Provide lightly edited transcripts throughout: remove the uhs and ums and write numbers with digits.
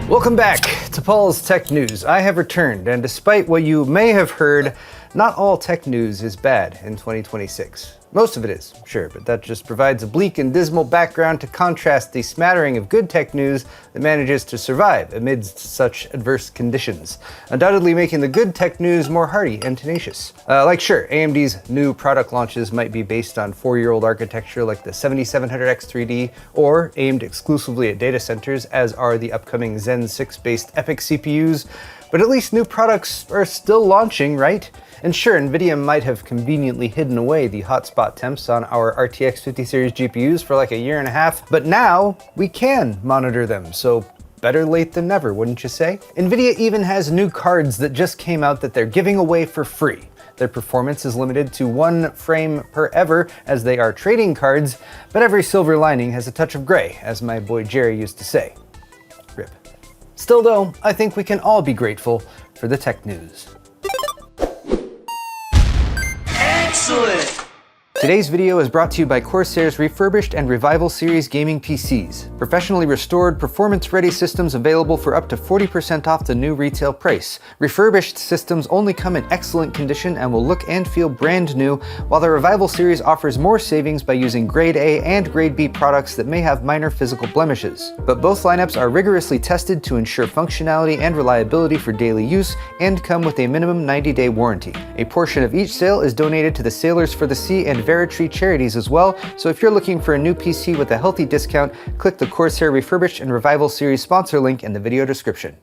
Welcome back to Paul's Tech News. I have returned, and despite what you may have heard, not all tech news is bad in 2026. Most of it is, sure, but that just provides a bleak and dismal background to contrast the smattering of good tech news that manages to survive amidst such adverse conditions, undoubtedly making the good tech news more hardy and tenacious. Sure, AMD's new product launches might be based on 4-year-old architecture like the 7700X 3D, or aimed exclusively at data centers, as are the upcoming Zen 6-based EPYC CPUs, but at least new products are still launching, right? And sure, Nvidia might have conveniently hidden away the Hotspot temps on our RTX 50 series GPUs for like a year and a half, but now we can monitor them, so better late than never, wouldn't you say? Nvidia even has new cards that just came out that they're giving away for free. Their performance is limited to 1 frame per ever, as they are trading cards, but every silver lining has a touch of gray, as my boy Jerry used to say. RIP. Still though, I think we can all be grateful for the tech news. Excellent! Today's video is brought to you by Corsair's refurbished and Revival series gaming PCs. Professionally restored, performance-ready systems available for up to 40% off the new retail price. Refurbished systems only come in excellent condition and will look and feel brand new, while the Revival series offers more savings by using Grade A and Grade B products that may have minor physical blemishes. But both lineups are rigorously tested to ensure functionality and reliability for daily use, and come with a minimum 90-day warranty. A portion of each sale is donated to the Sailors for the Sea and Veritree charities as well, so if you're looking for a new PC with a healthy discount, click the Corsair Refurbished and Revival series sponsor link in the video description.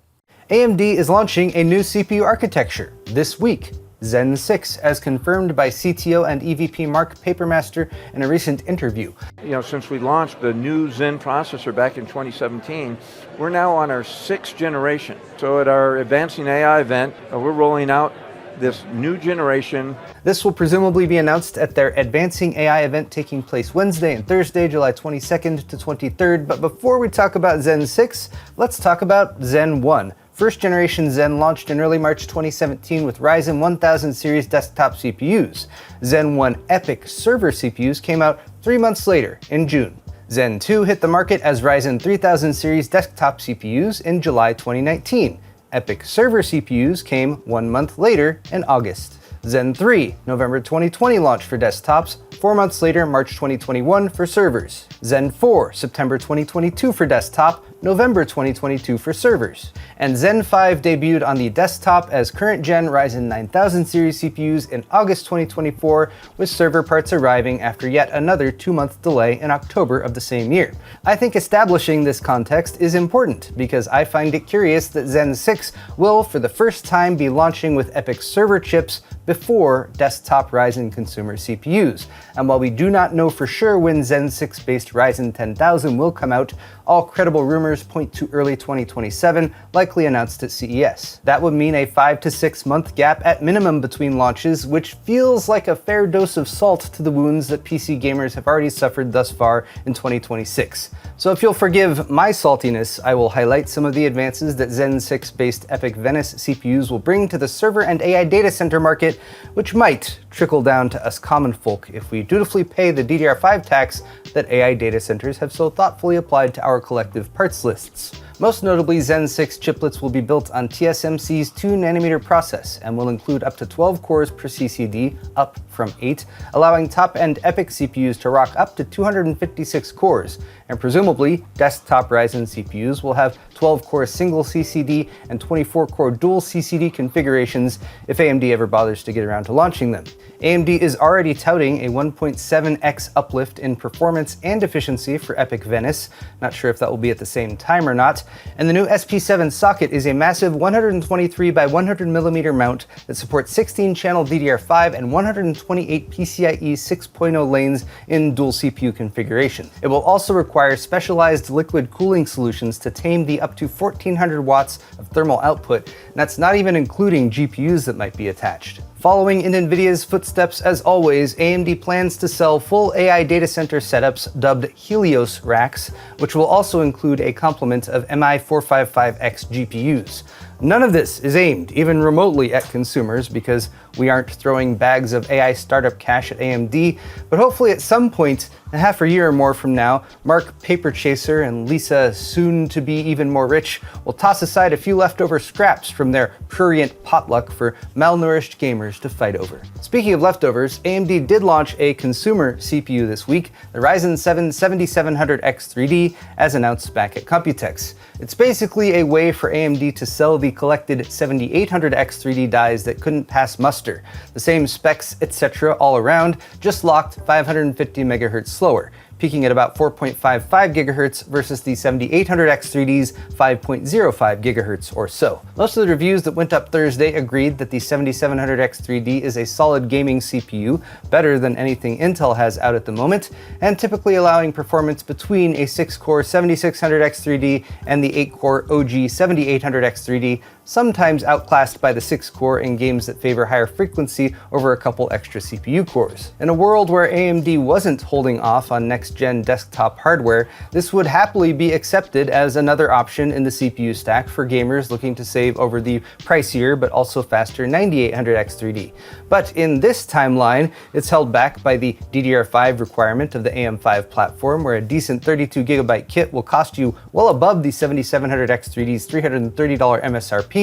AMD is launching a new CPU architecture this week, Zen 6, as confirmed by CTO and EVP Mark Papermaster in a recent interview. Since we launched the new Zen processor back in 2017, we're now on our 6th generation. So at our Advancing AI event, we're rolling out this new generation. This will presumably be announced at their Advancing AI event taking place Wednesday and Thursday, July 22nd to 23rd. But before we talk about Zen 6, let's talk about Zen 1. First generation Zen launched in early March 2017 with Ryzen 1000 series desktop CPUs. Zen 1 EPYC server CPUs came out 3 months later, in June. Zen 2 hit the market as Ryzen 3000 series desktop CPUs in July 2019. EPYC server CPUs came 1 month later in August. Zen 3, November 2020 launch for desktops, 4 months later, March 2021 for servers. Zen 4, September 2022 for desktop, November 2022 for servers. And Zen 5 debuted on the desktop as current-gen Ryzen 9000 series CPUs in August 2024, with server parts arriving after yet another 2-month delay in October of the same year. I think establishing this context is important, because I find it curious that Zen 6 will, for the first time, be launching with EPYC server chips before desktop Ryzen consumer CPUs. And while we do not know for sure when Zen 6-based Ryzen 10,000 will come out, all credible rumors point to early 2027, likely announced at CES. That would mean a 5 to 6 month gap at minimum between launches, which feels like a fair dose of salt to the wounds that PC gamers have already suffered thus far in 2026. So if you'll forgive my saltiness, I will highlight some of the advances that Zen 6-based EPYC Venice CPUs will bring to the server and AI data center market, which might trickle down to us common folk if we dutifully pay the DDR5 tax that AI data centers have so thoughtfully applied to our collective parts lists. Most notably, Zen 6 chiplets will be built on TSMC's 2nm process and will include up to 12 cores per CCD, up from 8, allowing top-end EPYC CPUs to rock up to 256 cores, and presumably desktop Ryzen CPUs will have 12-core single CCD and 24-core dual CCD configurations if AMD ever bothers to get around to launching them. AMD is already touting a 1.7x uplift in performance and efficiency for EPYC Venice, not sure if that will be at the same time or not, and the new SP7 socket is a massive 123 by 100mm mount that supports 16-channel DDR5 and 128 PCIe 6.0 lanes in dual CPU configuration. It will also require specialized liquid cooling solutions to tame the up to 1400 watts of thermal output, and that's not even including GPUs that might be attached. Following in Nvidia's footsteps as always, AMD plans to sell full AI data center setups dubbed Helios racks, which will also include a complement of MI455X GPUs. None of this is aimed even remotely at consumers because We aren't throwing bags of AI startup cash at AMD, but hopefully at some point, a half a year or more from now, Mark Paperchaser and Lisa, soon to be even more rich, will toss aside a few leftover scraps from their prurient potluck for malnourished gamers to fight over. Speaking of leftovers, AMD did launch a consumer CPU this week, the Ryzen 7 7700X3D, as announced back at Computex. It's basically a way for AMD to sell the collected 7800X3D dies that couldn't pass muster. The same specs, etc. all around, just locked 550 MHz slower, peaking at about 4.55 GHz versus the 7800X3D's 5.05 GHz or so. Most of the reviews that went up Thursday agreed that the 7700X3D is a solid gaming CPU, better than anything Intel has out at the moment, and typically allowing performance between a 6-core 7600X3D and the 8-core OG 7800X3D, sometimes outclassed by the 6-core in games that favor higher frequency over a couple extra CPU cores. In a world where AMD wasn't holding off on next-gen desktop hardware, this would happily be accepted as another option in the CPU stack for gamers looking to save over the pricier but also faster 9800X3D. But in this timeline, it's held back by the DDR5 requirement of the AM5 platform, where a decent 32GB kit will cost you well above the 7700X3D's $330 MSRP,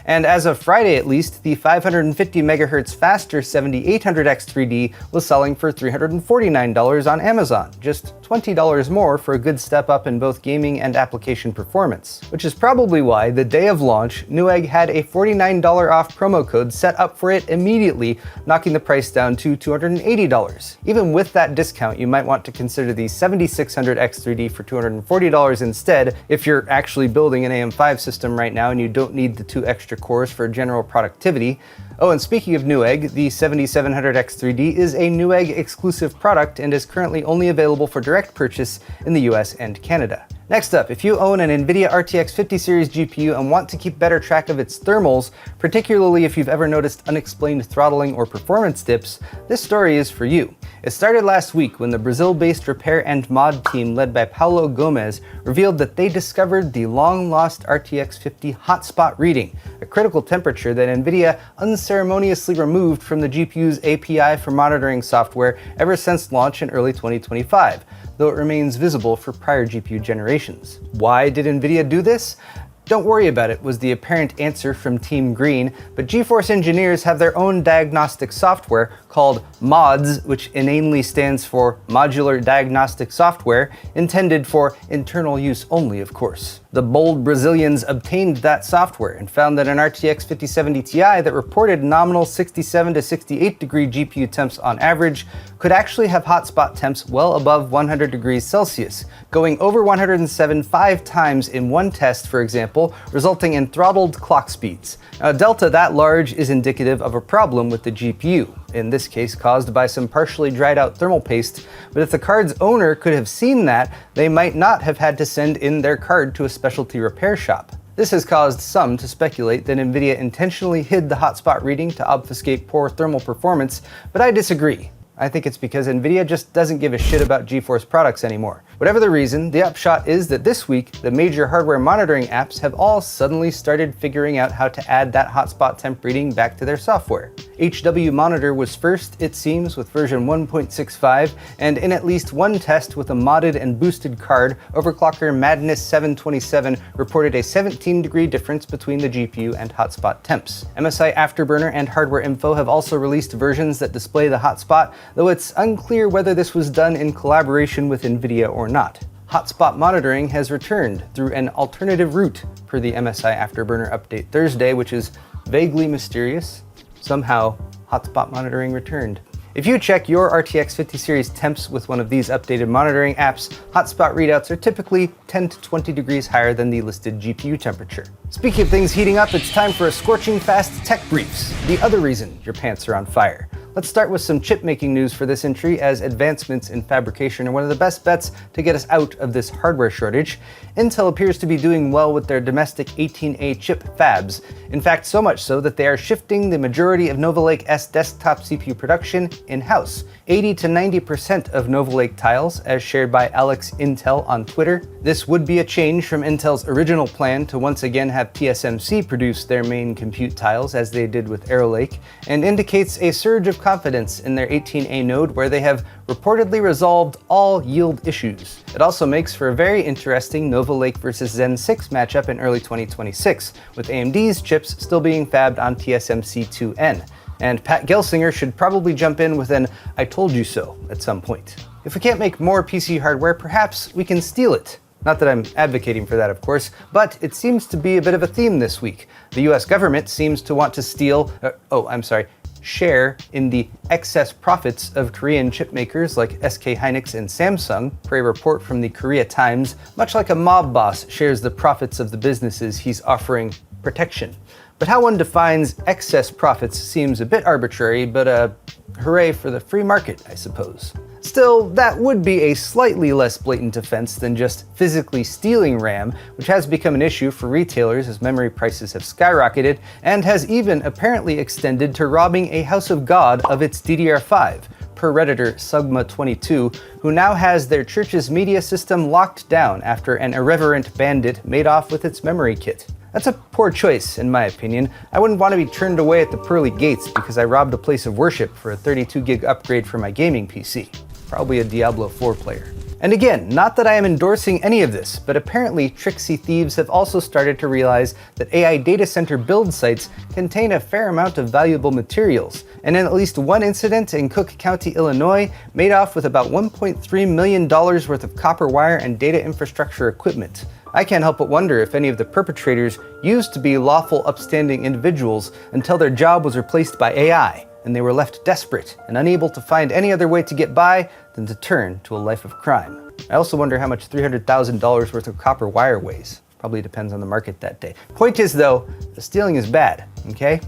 and as of Friday at least, the 550 MHz faster 7800X3D was selling for $349 on Amazon, just $20 more for a good step up in both gaming and application performance. Which is probably why, the day of launch, Newegg had a $49 off promo code set up for it immediately, knocking the price down to $280. Even with that discount, you might want to consider the 7600X3D for $240 instead if you're actually building an AM5 system right now and you don't need the 2 extra cores for general productivity. Oh, and speaking of Newegg, the 7700X3D is a Newegg exclusive product and is currently only available for direct purchase in the US and Canada. Next up, if you own an Nvidia RTX 50 series GPU and want to keep better track of its thermals, particularly if you've ever noticed unexplained throttling or performance dips, this story is for you. It started last week when the Brazil-based repair and mod team led by Paulo Gomes revealed that they discovered the long-lost RTX 50 hotspot reading, a critical temperature that Nvidia unceremoniously removed from the GPU's API for monitoring software ever since launch in early 2025, though it remains visible for prior GPU generations. Why did Nvidia do this? Don't worry about it, was the apparent answer from Team Green, but GeForce engineers have their own diagnostic software called MODS, which inanely stands for Modular Diagnostic Software, intended for internal use only, of course. The bold Brazilians obtained that software and found that an RTX 5070 Ti that reported nominal 67 to 68 degree GPU temps on average could actually have hotspot temps well above 100 degrees Celsius, going over 107 5 times in one test, for example, resulting in throttled clock speeds. Now, a delta that large is indicative of a problem with the GPU, in this case caused by some partially dried out thermal paste, but if the card's owner could have seen that, they might not have had to send in their card to a specialty repair shop. This has caused some to speculate that Nvidia intentionally hid the hotspot reading to obfuscate poor thermal performance, but I disagree. I think it's because Nvidia just doesn't give a shit about GeForce products anymore. Whatever the reason, the upshot is that this week, the major hardware monitoring apps have all suddenly started figuring out how to add that hotspot temp reading back to their software. HW Monitor was first, it seems, with version 1.65, and in at least one test with a modded and boosted card, overclocker Madness 727 reported a 17-degree difference between the GPU and hotspot temps. MSI Afterburner and Hardware Info have also released versions that display the hotspot, though it's unclear whether this was done in collaboration with Nvidia or not. Hotspot monitoring has returned through an alternative route per the MSI Afterburner update Thursday, which is vaguely mysterious. Somehow, hotspot monitoring returned. If you check your RTX 50 series temps with one of these updated monitoring apps, hotspot readouts are typically 10 to 20 degrees higher than the listed GPU temperature. Speaking of things heating up, it's time for a scorching fast tech briefs, the other reason your pants are on fire. Let's start with some chip making news for this entry, as advancements in fabrication are one of the best bets to get us out of this hardware shortage. Intel appears to be doing well with their domestic 18A chip fabs. In fact, so much so that they are shifting the majority of Nova Lake S desktop CPU production in-house. 80 to 90% of Nova Lake tiles, as shared by Alex Intel on Twitter. This would be a change from Intel's original plan to once again have TSMC produce their main compute tiles, as they did with Arrow Lake, and indicates a surge of confidence in their 18A node, where they have reportedly resolved all yield issues. It also makes for a very interesting Nova Lake versus Zen 6 matchup in early 2026, with AMD's chips still being fabbed on TSMC 2N. And Pat Gelsinger should probably jump in with an "I told you so" at some point. If we can't make more PC hardware, perhaps we can steal it. Not that I'm advocating for that, of course, but it seems to be a bit of a theme this week. The US government seems to want to share in the excess profits of Korean chip makers like SK Hynix and Samsung, per a report from the Korea Times, much like a mob boss shares the profits of the businesses he's offering protection. But how one defines excess profits seems a bit arbitrary, but hooray for the free market, I suppose. Still, that would be a slightly less blatant offense than just physically stealing RAM, which has become an issue for retailers as memory prices have skyrocketed, and has even apparently extended to robbing a house of God of its DDR5, per Redditor Sugma22, who now has their church's media system locked down after an irreverent bandit made off with its memory kit. That's a poor choice, in my opinion. I wouldn't want to be turned away at the pearly gates because I robbed a place of worship for a 32 gig upgrade for my gaming PC. Probably a Diablo 4 player. And again, not that I am endorsing any of this, but apparently tricksy thieves have also started to realize that AI data center build sites contain a fair amount of valuable materials, and in at least one incident in Cook County, Illinois, made off with about $1.3 million worth of copper wire and data infrastructure equipment. I can't help but wonder if any of the perpetrators used to be lawful, upstanding individuals until their job was replaced by AI, and they were left desperate and unable to find any other way to get by than to turn to a life of crime. I also wonder how much $300,000 worth of copper wire weighs. Probably depends on the market that day. Point is though, the stealing is bad, okay?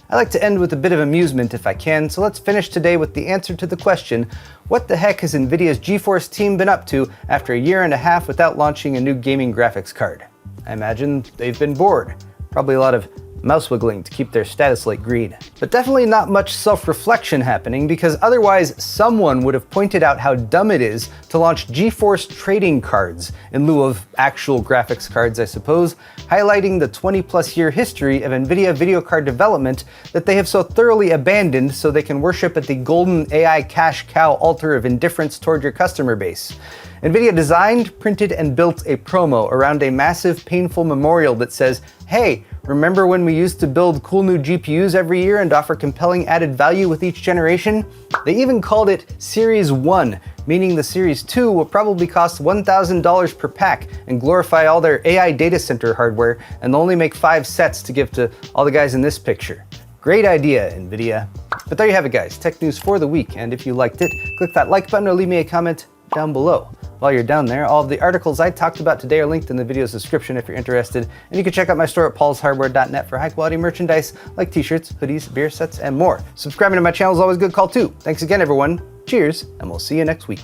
I like to end with a bit of amusement if I can, so let's finish today with the answer to the question, what the heck has Nvidia's GeForce team been up to after a year and a half without launching a new gaming graphics card? I imagine they've been bored. Probably a lot of mouse wiggling to keep their status light green. But definitely not much self-reflection happening, because otherwise someone would have pointed out how dumb it is to launch GeForce trading cards in lieu of actual graphics cards, I suppose, highlighting the 20+ year history of Nvidia video card development that they have so thoroughly abandoned so they can worship at the golden AI cash cow altar of indifference toward your customer base. Nvidia designed, printed, and built a promo around a massive, painful memorial that says, "Hey, remember when we used to build cool new GPUs every year and offer compelling added value with each generation?" They even called it Series 1, meaning the Series 2 will probably cost $1,000 per pack and glorify all their AI data center hardware, and they'll only make 5 sets to give to all the guys in this picture. Great idea, Nvidia. But there you have it, guys. Tech news for the week, and if you liked it, click that like button or leave me a comment down below. While you're down there, all of the articles I talked about today are linked in the video's description if you're interested, and you can check out my store at paulshardware.net for high-quality merchandise like t-shirts, hoodies, beer sets, and more. Subscribing to my channel is always a good call too. Thanks again, everyone. Cheers, and we'll see you next week.